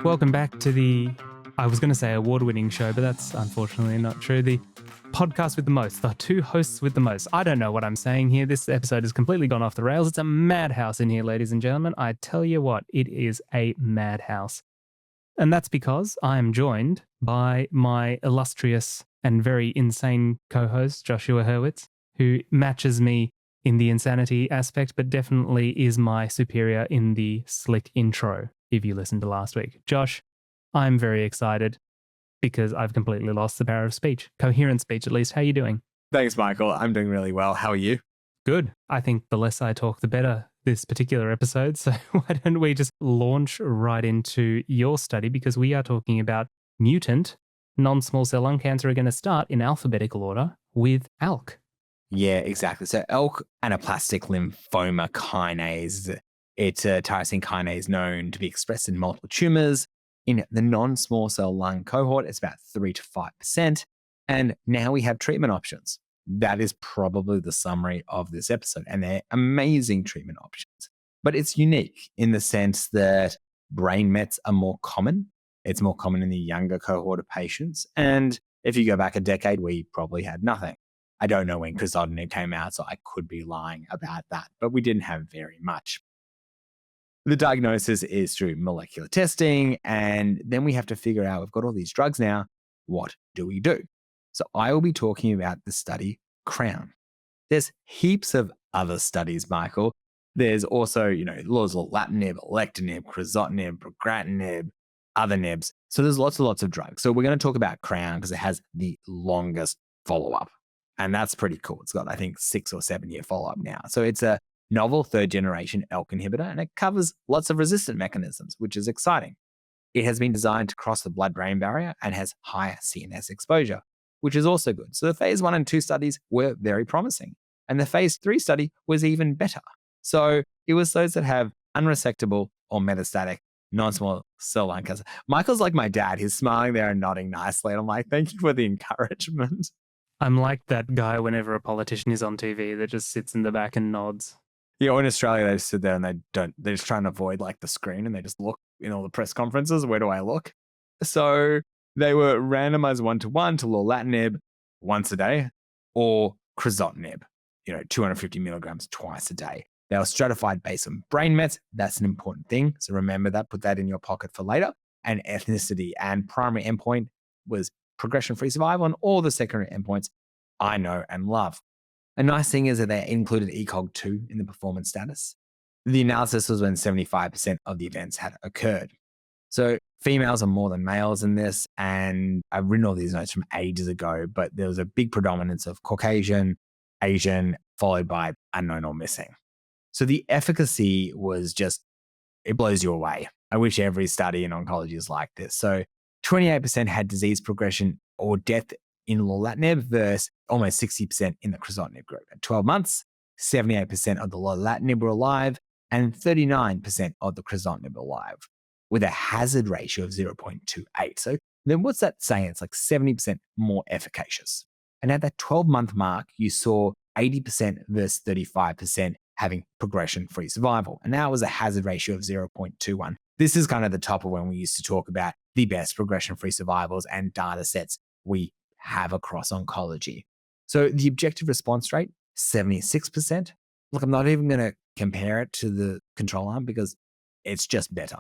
Welcome back to the, I was going to say award-winning show, but that's unfortunately not true. The podcast with the most, the two hosts with the most. I don't know what I'm saying here. This episode has completely gone off the rails. It's a madhouse in here, ladies and gentlemen. I tell you what, it is a madhouse. And that's because I am joined by my illustrious and very insane co-host, Joshua Hurwitz, who matches me in the insanity aspect, but definitely is my superior in the slick intro, if you listened to last week. Josh, I'm very excited because I've completely lost the power of speech. Coherent speech, at least. How are you doing? Thanks, Michael. I'm doing really well. How are you? Good. I think the less I talk, the better this particular episode. So why don't we just launch right into your study, because we are talking about mutant non-small cell lung cancer. We're going to start in alphabetical order with ALK. Yeah, exactly. So ALK, anaplastic lymphoma kinase. It's a tyrosine kinase known to be expressed in multiple tumors. In the non-small cell lung cohort, it's about 3 to 5%. And now we have treatment options. That is probably the summary of this episode. And they're amazing treatment options. But it's unique in the sense that brain mets are more common. It's more common in the younger cohort of patients. And if you go back a decade, we probably had nothing. I don't know when crizotinib came out, so I could be lying about that, but we didn't have very much. The diagnosis is through molecular testing, and then we have to figure out, we've got all these drugs now, what do we do? So I will be talking about the study CROWN. There's heaps of other studies, Michael. There's also, lorlatinib, alectinib, crizotinib, brigatinib, other nibs. So there's lots and lots of drugs. So we're going to talk about CROWN because it has the longest follow-up. And that's pretty cool. It's got, I think, 6 or 7 year follow-up now. So it's a novel third generation ALK inhibitor, and it covers lots of resistant mechanisms, which is exciting. It has been designed to cross the blood-brain barrier and has higher CNS exposure, which is also good. So the phase 1 and 2 studies were very promising. And the phase 3 study was even better. So it was those that have unresectable or metastatic non-small cell lung cancer. Michael's like my dad. He's smiling there and nodding nicely. And I'm like, thank you for the encouragement. I'm like that guy whenever a politician is on TV that just sits in the back and nods. Yeah, or in Australia, they just sit there and they're just trying to avoid like the screen and they just look in all the press conferences. Where do I look? So they were randomized 1-to-1 to lorlatinib once a day or crizotinib, 250 milligrams twice a day. They were stratified based on brain mets. That's an important thing. So remember that, put that in your pocket for later. And ethnicity, and primary endpoint was progression-free survival, and all the secondary endpoints I know and love. A nice thing is that they included ECOG-2 in the performance status. The analysis was when 75% of the events had occurred. So females are more than males in this, and I've written all these notes from ages ago, but there was a big predominance of Caucasian, Asian, followed by unknown or missing. So the efficacy was just, it blows you away. I wish every study in oncology is like this. So 28% had disease progression or death in lorlatinib versus almost 60% in the crizotinib group. At 12 months, 78% of the lorlatinib were alive and 39% of the crizotinib were alive, with a hazard ratio of 0.28. So then what's that saying? It's like 70% more efficacious. And at that 12-month mark, you saw 80% versus 35% having progression-free survival. And that was a hazard ratio of 0.21. This is kind of the top of when we used to talk about the best progression-free survivals and data sets we have across oncology. So the objective response rate, 76%. Look, I'm not even going to compare it to the control arm because it's just better.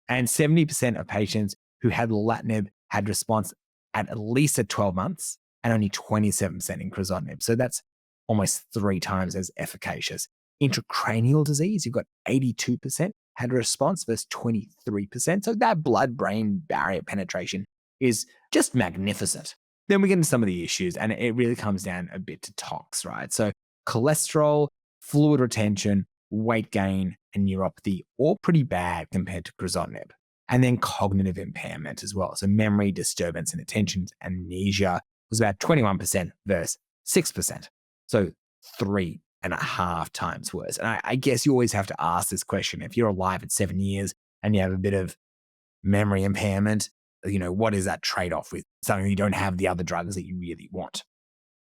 And 70% of patients who had lorlatinib had response at least at 12 months and only 27% in crizotinib. So that's almost 3 times as efficacious. Intracranial disease, you've got 82% had a response versus 23%. So that blood-brain barrier penetration is just magnificent. Then we get into some of the issues, and it really comes down a bit to tox, right? So cholesterol, fluid retention, weight gain, and neuropathy, all pretty bad compared to crizotinib. And then cognitive impairment as well. So memory, disturbance, and attention, amnesia was about 21% versus 6%. So 3.5 times worse. And I guess you always have to ask this question. If you're alive at 7 years and you have a bit of memory impairment, what is that trade-off with something you don't have the other drugs that you really want?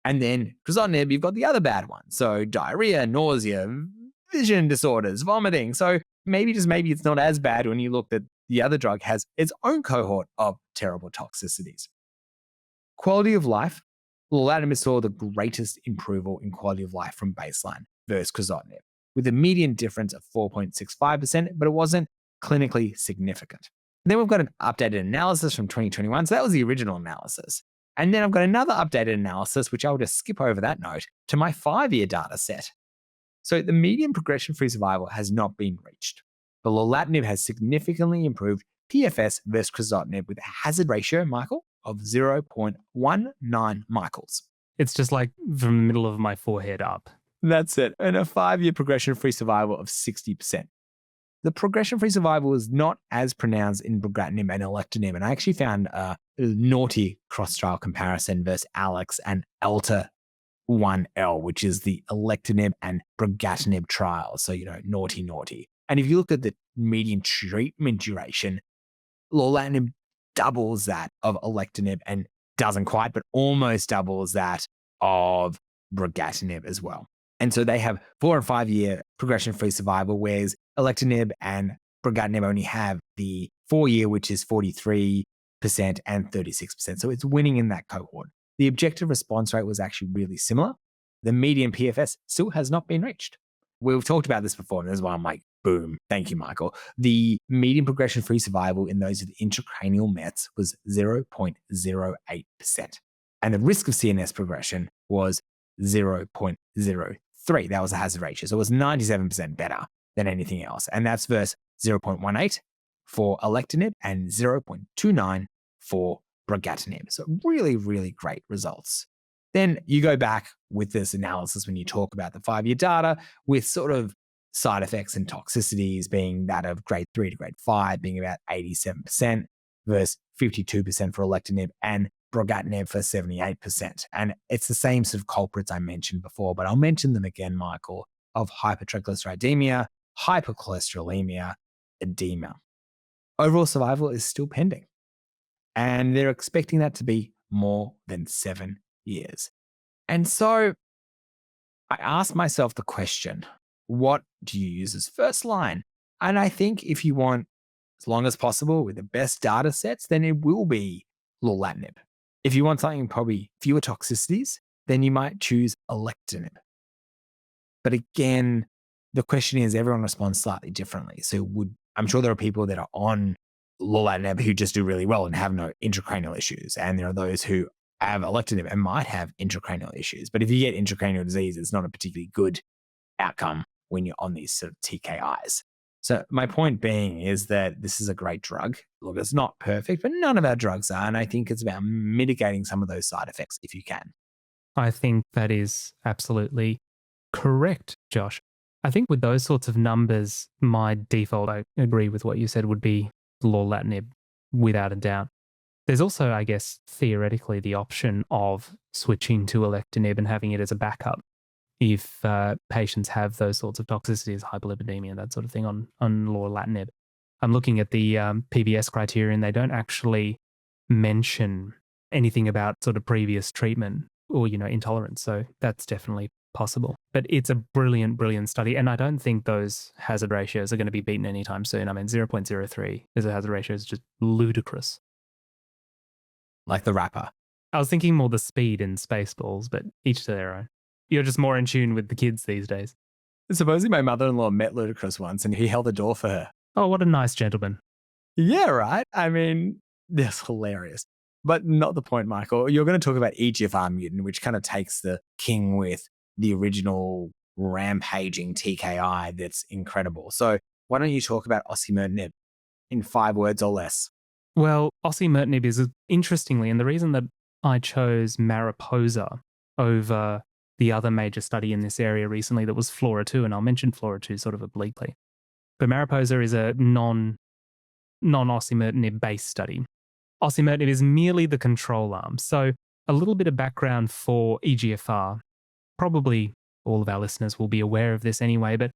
And then crizotinib, you've got the other bad one. So diarrhea, nausea, vision disorders, vomiting. So maybe, just maybe, it's not as bad when you look that the other drug has its own cohort of terrible toxicities. Quality of life, lorlatinib saw the greatest improvement in quality of life from baseline versus crizotinib, with a median difference of 4.65%, but it wasn't clinically significant. And then we've got an updated analysis from 2021. So that was the original analysis. And then I've got another updated analysis, which I'll just skip over that note, to my 5-year data set. So the median progression-free survival has not been reached, but lorlatinib has significantly improved PFS versus crizotinib with a hazard ratio, Michael, of 0.19 Michaels. It's just like from the middle of my forehead up. That's it. And a 5-year progression-free survival of 60%. The progression-free survival is not as pronounced in brigatinib and alectinib. And I actually found a naughty cross-trial comparison versus ALEX and ALTA-1L, which is the alectinib and brigatinib trial. So, naughty. And if you look at the median treatment duration, lorlatinib doubles that of alectinib and doesn't quite, but almost doubles that of brigatinib as well. And so they have 4 and 5 year progression-free survival, whereas alectinib and brigatinib only have the 4-year, which is 43% and 36%. So it's winning in that cohort. The objective response rate was actually really similar. The median PFS still has not been reached. We've talked about this before, and this is why I'm like, boom. Thank you, Michael. The median progression-free survival in those with intracranial mets was 0.08%. And the risk of CNS progression was 0.03. That was a hazard ratio. So it was 97% better than anything else. And that's versus 0.18 for alectinib and 0.29 for brigatinib. So really, really great results. Then you go back with this analysis when you talk about the 5-year data with sort of side effects and toxicities being that of grade 3 to grade 5 being about 87% versus 52% for alectinib and brigatinib for 78%. And it's the same sort of culprits I mentioned before, but I'll mention them again, Michael, of hypertriglyceridemia, hypercholesterolemia, edema. Overall survival is still pending. And they're expecting that to be more than 7 years. And so I asked myself the question, what do you use as first line? And I think if you want as long as possible with the best data sets, then it will be lorlatinib. If you want something probably fewer toxicities, then you might choose alectinib. But again, the question is everyone responds slightly differently. So I'm sure there are people that are on lorlatinib who just do really well and have no intracranial issues. And there are those who have alectinib and might have intracranial issues. But if you get intracranial disease, it's not a particularly good outcome when you're on these sort of TKIs. So my point being is that this is a great drug. Look, it's not perfect, but none of our drugs are. And I think it's about mitigating some of those side effects if you can. I think that is absolutely correct, Josh. I think with those sorts of numbers, my default, I agree with what you said, would be lorlatinib without a doubt. There's also, I guess, theoretically the option of switching to alectinib and having it as a backup if patients have those sorts of toxicities, hyperlipidemia, that sort of thing on lorlatinib. I'm looking at the PBS criterion. They don't actually mention anything about sort of previous treatment or, intolerance. So that's definitely possible. But it's a brilliant, brilliant study. And I don't think those hazard ratios are going to be beaten anytime soon. I mean, 0.03 as a hazard ratio is just ludicrous. Like the rapper. I was thinking more the speed in Spaceballs, but each to their own. You're just more in tune with the kids these days. Supposedly my mother-in-law met Ludacris once and he held the door for her. Oh, what a nice gentleman. Yeah, right. I mean, that's hilarious. But not the point, Michael. You're going to talk about EGFR mutant, which kind of takes the king with the original rampaging TKI that's incredible. So why don't you talk about osimertinib in 5 words or less? Well, osimertinib is interestingly, and the reason that I chose MARIPOSA over the other major study in this area recently that was FLAURA2, and I'll mention FLAURA2 sort of obliquely. But MARIPOSA is a non-osimertinib based study. Osimertinib is merely the control arm. So a little bit of background for EGFR. Probably all of our listeners will be aware of this anyway, but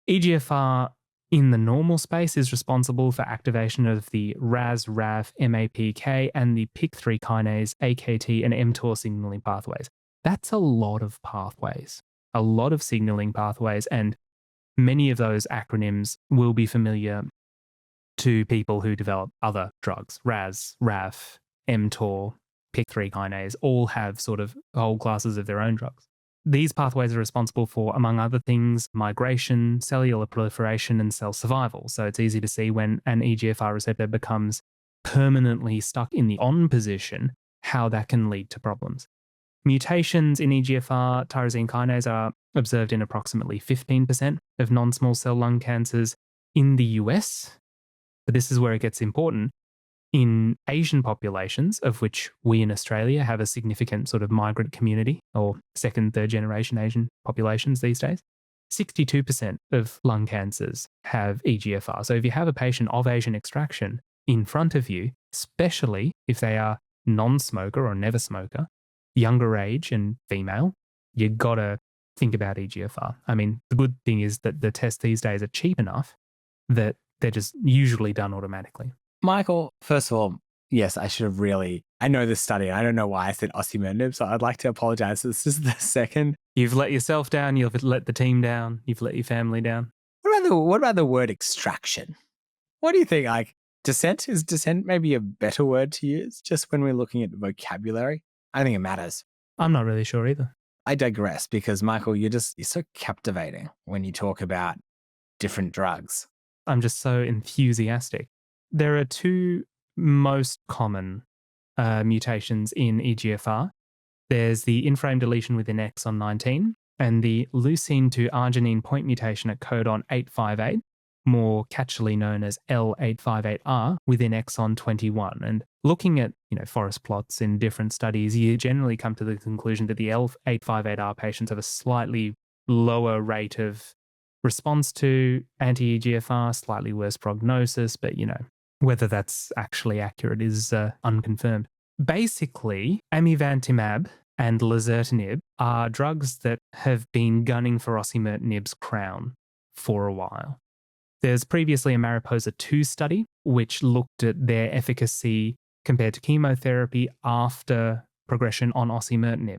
EGFR in the normal space is responsible for activation of the RAS, RAF, MAPK, and the PIK3 kinase, AKT, and mTOR signaling pathways. That's a lot of pathways, a lot of signaling pathways, and Many of those acronyms will be familiar to people who develop other drugs. RAS, RAF, mTOR, PI3 kinase all have sort of whole classes of their own drugs. These pathways are responsible for, among other things, migration, cellular proliferation, and cell survival. So it's easy to see when an EGFR receptor becomes permanently stuck in the on position, how that can lead to problems. Mutations in EGFR tyrosine kinase are observed in approximately 15% of non-small cell lung cancers in the US. But this is where it gets important. In Asian populations, of which we in Australia have a significant sort of migrant community, or second, third generation Asian populations these days, 62% of lung cancers have EGFR. So if you have a patient of Asian extraction in front of you, especially if they are non-smoker or never smoker, younger age and female, you got to think about EGFR. I mean, the good thing is that the tests these days are cheap enough that they're just usually done automatically. Michael, first of all, yes, I should have I know this study. I don't know why I said osimertinib, so I'd like to apologize. This is the second. You've let yourself down. You've let the team down. You've let your family down. What about the word extraction? What do you think? Like descent? Is descent maybe a better word to use just when we're looking at the vocabulary? I don't think it matters. I'm not really sure either. I digress because, Michael, you're so captivating when you talk about different drugs. I'm just so enthusiastic. There are two most common mutations in EGFR. There's the in-frame deletion within exon 19 and the leucine to arginine point mutation at codon 858, more catchily known as L858R, within exon 21. And looking at forest plots in different studies, you generally come to the conclusion that the L858R patients have a slightly lower rate of response to anti-EGFR, slightly worse prognosis, but whether that's actually accurate is unconfirmed. Basically, amivantamab and lazertinib are drugs that have been gunning for osimertinib's crown for a while. There's previously a MARIPOSA 2 study which looked at their efficacy compared to chemotherapy after progression on osimertinib.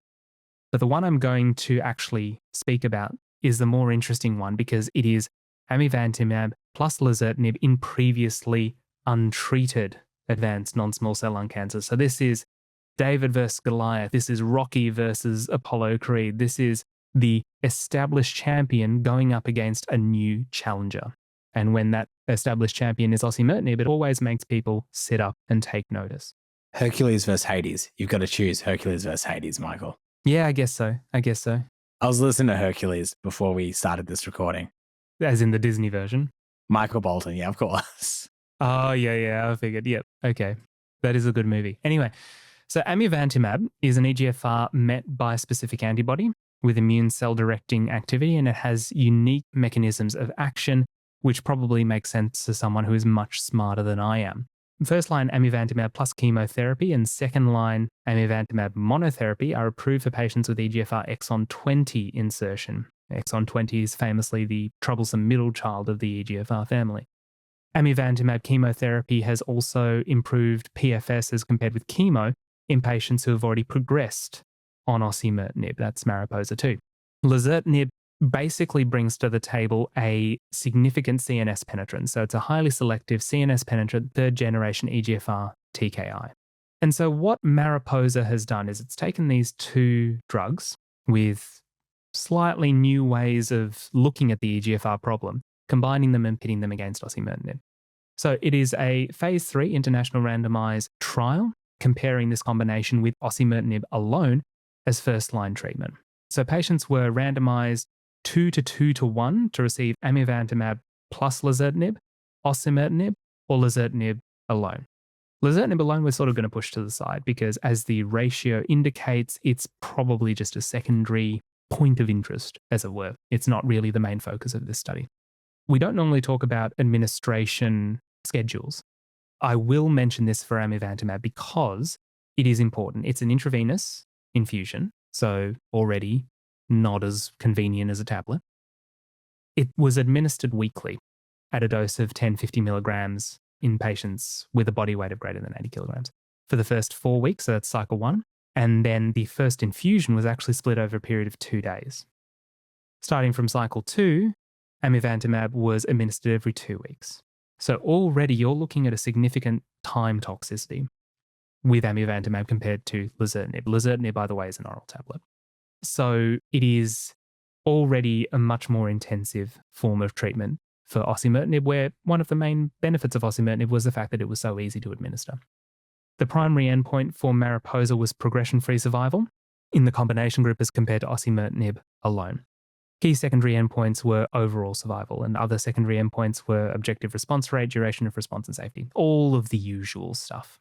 But the one I'm going to actually speak about is the more interesting one because it is amivantamab plus lazertinib in previously untreated advanced non-small cell lung cancer. So this is David versus Goliath. This is Rocky versus Apollo Creed. This is the established champion going up against a new challenger. And when that established champion is osimertinib, it always makes people sit up and take notice. Hercules versus Hades. You've got to choose Hercules versus Hades, Michael. Yeah, I guess so. I was listening to Hercules before we started this recording. As in the Disney version? Michael Bolton, yeah, of course. Oh, yeah, I figured. Yep, okay. That is a good movie. Anyway, so amivantamab is an EGFR MET bispecific antibody with immune cell directing activity, and it has unique mechanisms of action, which probably makes sense to someone who is much smarter than I am. First line amivantamab plus chemotherapy and second line amivantamab monotherapy are approved for patients with EGFR exon 20 insertion. Exon 20 is famously the troublesome middle child of the EGFR family. Amivantamab chemotherapy has also improved PFS as compared with chemo in patients who have already progressed on osimertinib. That's MARIPOSA 2. Lazertinib basically brings to the table a significant CNS penetrance. So it's a highly selective CNS penetrant third generation EGFR TKI. And so what MARIPOSA has done is it's taken these two drugs with slightly new ways of looking at the EGFR problem, combining them and pitting them against osimertinib. So it is a phase 3 international randomized trial comparing this combination with osimertinib alone as first-line treatment. So patients were randomized 2 to 2 to 1 to receive amivantamab plus lazertinib, osimertinib, or lazertinib alone. Lazertinib alone we're sort of going to push to the side because as the ratio indicates, it's probably just a secondary point of interest, as it were. It's not really the main focus of this study. We don't normally talk about administration schedules. I will mention this for amivantamab because it is important. It's an intravenous infusion, so already not as convenient as a tablet. It was administered weekly at a dose of 10-50 milligrams in patients with a body weight of greater than 80 kilograms for the first 4 weeks, so that's cycle 1. And then the first infusion was actually split over a period of 2 days. Starting from cycle 2, amivantamab was administered every 2 weeks. So already you're looking at a significant time toxicity with amivantamab compared to lazertinib. Lazertinib, by the way, is an oral tablet. So it is already a much more intensive form of treatment for osimertinib, where one of the main benefits of osimertinib was the fact that it was so easy to administer. The primary endpoint for MARIPOSA was progression-free survival in the combination group as compared to osimertinib alone. Key secondary endpoints were overall survival, and other secondary endpoints were objective response rate, duration of response, and safety. All of the usual stuff.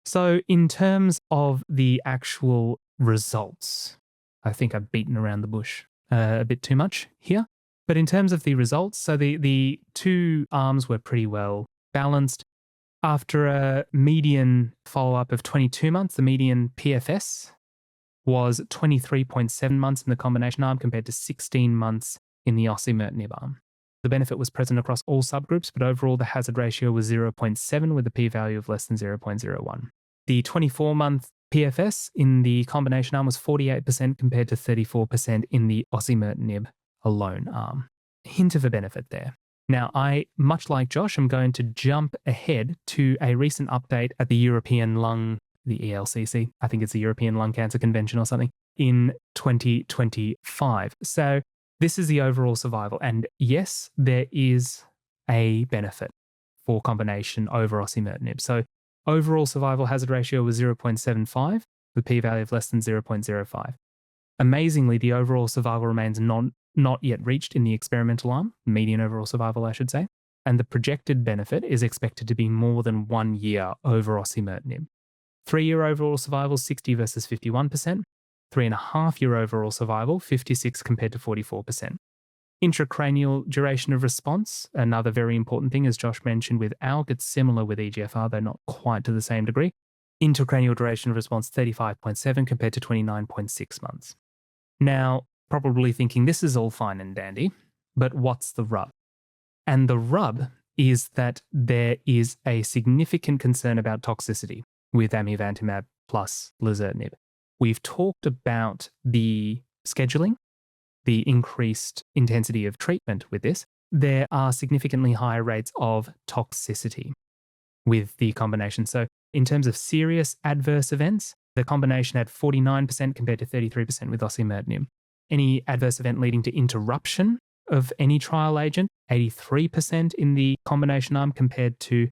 So in terms of the actual results, I think I've beaten around the bush a bit too much here. But in terms of the results, so the two arms were pretty well balanced. After a median follow-up of 22 months, the median PFS was 23.7 months in the combination arm compared to 16 months in the osimertinib arm. The benefit was present across all subgroups, but overall the hazard ratio was 0.7 with a p-value of less than 0.01. The 24-month PFS in the combination arm was 48% compared to 34% in the osimertinib alone arm. Hint of a benefit there. Now, I, much like Josh, am going to jump ahead to a recent update at the European Lung, the ELCC, I think it's the European Lung Cancer Convention or something, in 2025. So this is the overall survival. And yes, there is a benefit for combination over osimertinib. So overall survival hazard ratio was 0.75 with p-value of less than 0.05. Amazingly, the overall survival remains not yet reached in the experimental arm, median overall survival, I should say, and the projected benefit is expected to be more than 1 year over osimertinib. 3-year overall survival, 60 versus 51%. 3.5-year overall survival, 56 compared to 44%. Intracranial duration of response, another very important thing, as Josh mentioned with ALK, it's similar with EGFR, though not quite to the same degree. Intracranial duration of response, 35.7 compared to 29.6 months. Now, probably thinking this is all fine and dandy, but what's the rub? And the rub is that there is a significant concern about toxicity with amivantamab plus lazertinib. We've talked about the scheduling, the increased intensity of treatment with this. There are significantly higher rates of toxicity with the combination. So in terms of serious adverse events, the combination had 49% compared to 33% with osimertinib. Any adverse event leading to interruption of any trial agent, 83% in the combination arm compared to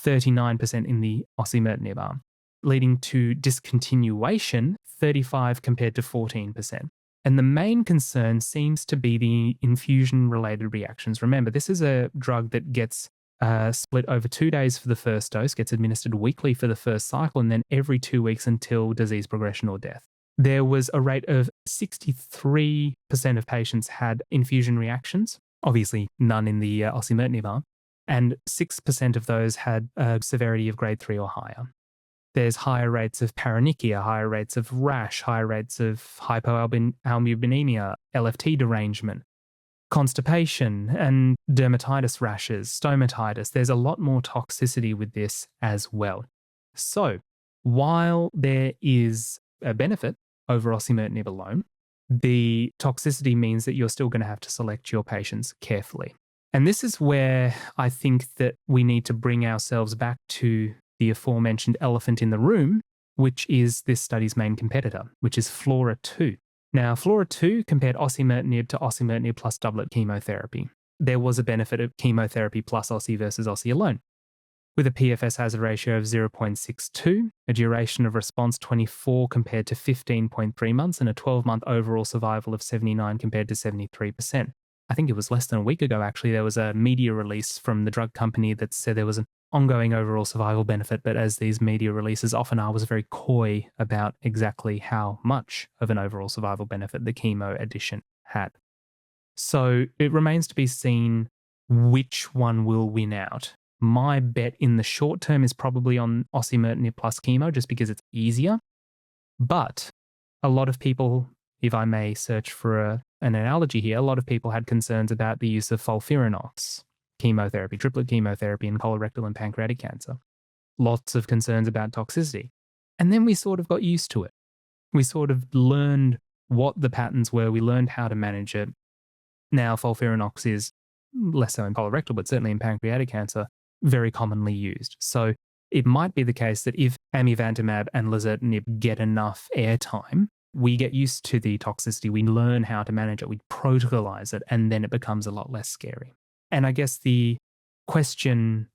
39% in the osimertinib arm. Leading to discontinuation, 35 compared to 14%. And the main concern seems to be the infusion-related reactions. Remember, this is a drug that gets split over 2 days for the first dose, gets administered weekly for the first cycle, and then every 2 weeks until disease progression or death. There was a rate of 63% of patients had infusion reactions, obviously none in the osimertinib arm, and 6% of those had a severity of grade 3 or higher. There's higher rates of paronychia, higher rates of rash, higher rates of hypoalbuminemia, LFT derangement, constipation, and dermatitis rashes, stomatitis. There's a lot more toxicity with this as well. So while there is a benefit over osimertinib alone, the toxicity means that you're still going to have to select your patients carefully. And this is where I think that we need to bring ourselves back to the aforementioned elephant in the room, which is this study's main competitor, which is FLAURA2. Now, FLAURA2 compared osimertinib to osimertinib plus doublet chemotherapy. There was a benefit of chemotherapy plus osi versus osi alone, with a PFS hazard ratio of 0.62, a duration of response 24 compared to 15.3 months, and a 12-month overall survival of 79 compared to 73%. I think it was less than a week ago, actually, there was a media release from the drug company that said there was an ongoing overall survival benefit, but as these media releases often are, was very coy about exactly how much of an overall survival benefit the chemo addition had. So it remains to be seen which one will win out. My bet in the short term is probably on osimertinib plus chemo, just because it's easier. But a lot of people, if I may search for an analogy here, a lot of people had concerns about the use of FOLFIRINOX chemotherapy, triplet chemotherapy in colorectal and pancreatic cancer. Lots of concerns about toxicity. And then we sort of got used to it. We sort of learned what the patterns were. We learned how to manage it. Now, FOLFIRINOX is less so in colorectal, but certainly in pancreatic cancer, very commonly used. So it might be the case that if amivantamab and lazertinib get enough airtime, we get used to the toxicity, we learn how to manage it, we protocolize it, and then it becomes a lot less scary. And I guess the question,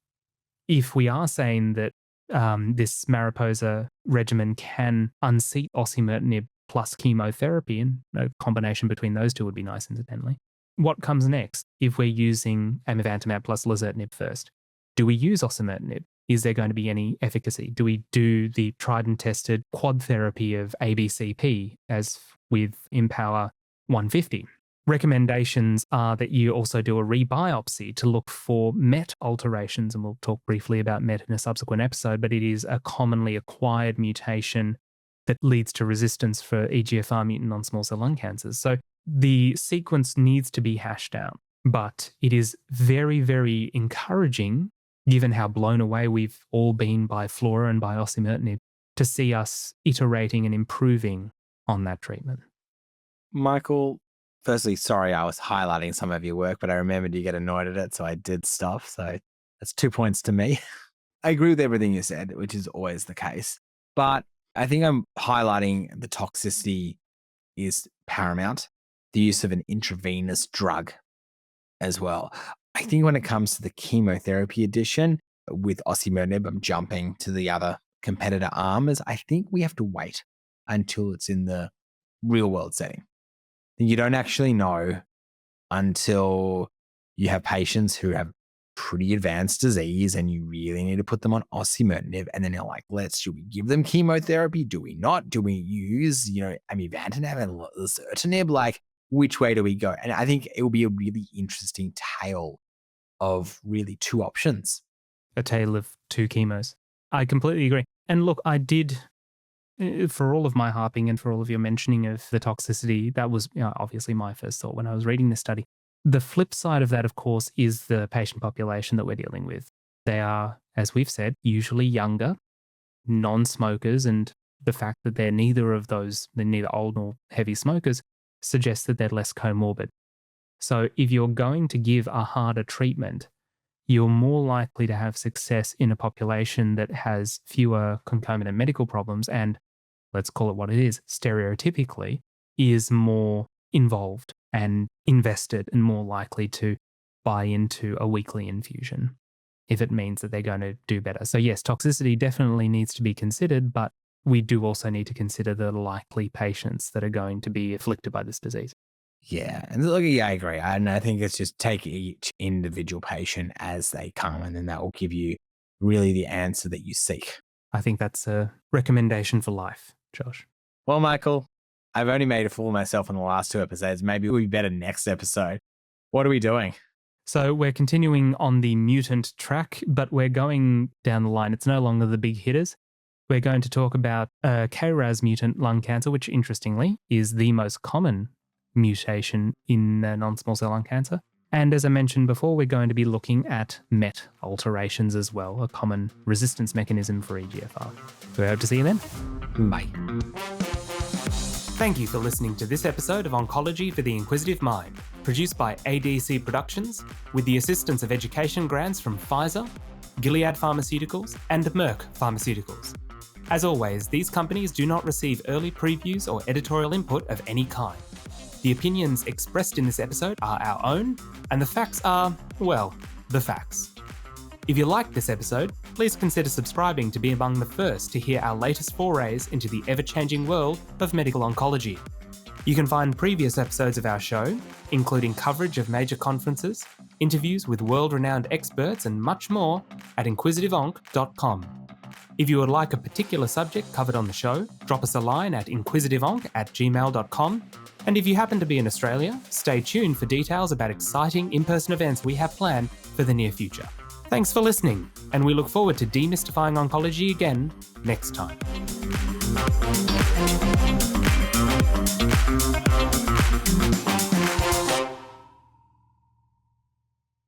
if we are saying that this MARIPOSA regimen can unseat osimertinib plus chemotherapy, and a combination between those two would be nice, incidentally. What comes next if we're using amivantamab plus lazertinib first? Do we use osimertinib? Is there going to be any efficacy? Do we do the tried and tested quad therapy of ABCP as with Empower 150? Recommendations are that you also do a rebiopsy to look for MET alterations, and we'll talk briefly about MET in a subsequent episode, but it is a commonly acquired mutation that leads to resistance for EGFR mutant non-small cell lung cancers. So the sequence needs to be hashed out, but it is very, very encouraging, given how blown away we've all been by Flora and by osimertinib, to see us iterating and improving on that treatment. Michael, firstly, sorry I was highlighting some of your work, but I remembered you get annoyed at it, so I did stuff. So that's 2 points to me. I agree with everything you said, which is always the case. But I think I'm highlighting the toxicity is paramount. The use of an intravenous drug as well. I think when it comes to the chemotherapy addition with osimertinib, I'm jumping to the other competitor arm, is I think we have to wait until it's in the real world setting. You don't actually know until you have patients who have pretty advanced disease and you really need to put them on osimertinib, and then you're like, should we give them chemotherapy? Do we not? Do we use, amivantamab and lazertinib? Like, which way do we go? And I think it will be a really interesting tale of really two options. A tale of two chemos. I completely agree. And look, I did, for all of my harping and for all of your mentioning of the toxicity, that was obviously my first thought when I was reading this study. The flip side of that, of course, is the patient population that we're dealing with. They are, as we've said, usually younger, non-smokers, and the fact that they're neither of those, they're neither old nor heavy smokers, suggests that they're less comorbid. So if you're going to give a harder treatment, you're more likely to have success in a population that has fewer concomitant medical problems and, let's call it what it is, stereotypically, is more involved and invested and more likely to buy into a weekly infusion if it means that they're going to do better. So yes, toxicity definitely needs to be considered, but we do also need to consider the likely patients that are going to be afflicted by this disease. Yeah. And look, I agree. And I think it's just take each individual patient as they come, and then that will give you really the answer that you seek. I think that's a recommendation for life, Josh. Well, Michael, I've only made a fool of myself in the last 2 episodes. Maybe we'll be better next episode. What are we doing? So we're continuing on the mutant track, but we're going down the line. It's no longer the big hitters. We're going to talk about KRAS mutant lung cancer, which interestingly is the most common mutation in non-small cell lung cancer. And as I mentioned before, we're going to be looking at MET alterations as well, a common resistance mechanism for EGFR. So we hope to see you then. Bye. Thank you for listening to this episode of Oncology for the Inquisitive Mind, produced by ADC Productions with the assistance of education grants from Pfizer, Gilead Pharmaceuticals, and Merck Pharmaceuticals. As always, these companies do not receive early previews or editorial input of any kind. The opinions expressed in this episode are our own, and the facts are, well, the facts. If you liked this episode, please consider subscribing to be among the first to hear our latest forays into the ever-changing world of medical oncology. You can find previous episodes of our show, including coverage of major conferences, interviews with world-renowned experts, and much more at inquisitiveonc.com. If you would like a particular subject covered on the show, drop us a line at inquisitiveonc@gmail.com. And if you happen to be in Australia, stay tuned for details about exciting in-person events we have planned for the near future. Thanks for listening, and we look forward to demystifying oncology again next time.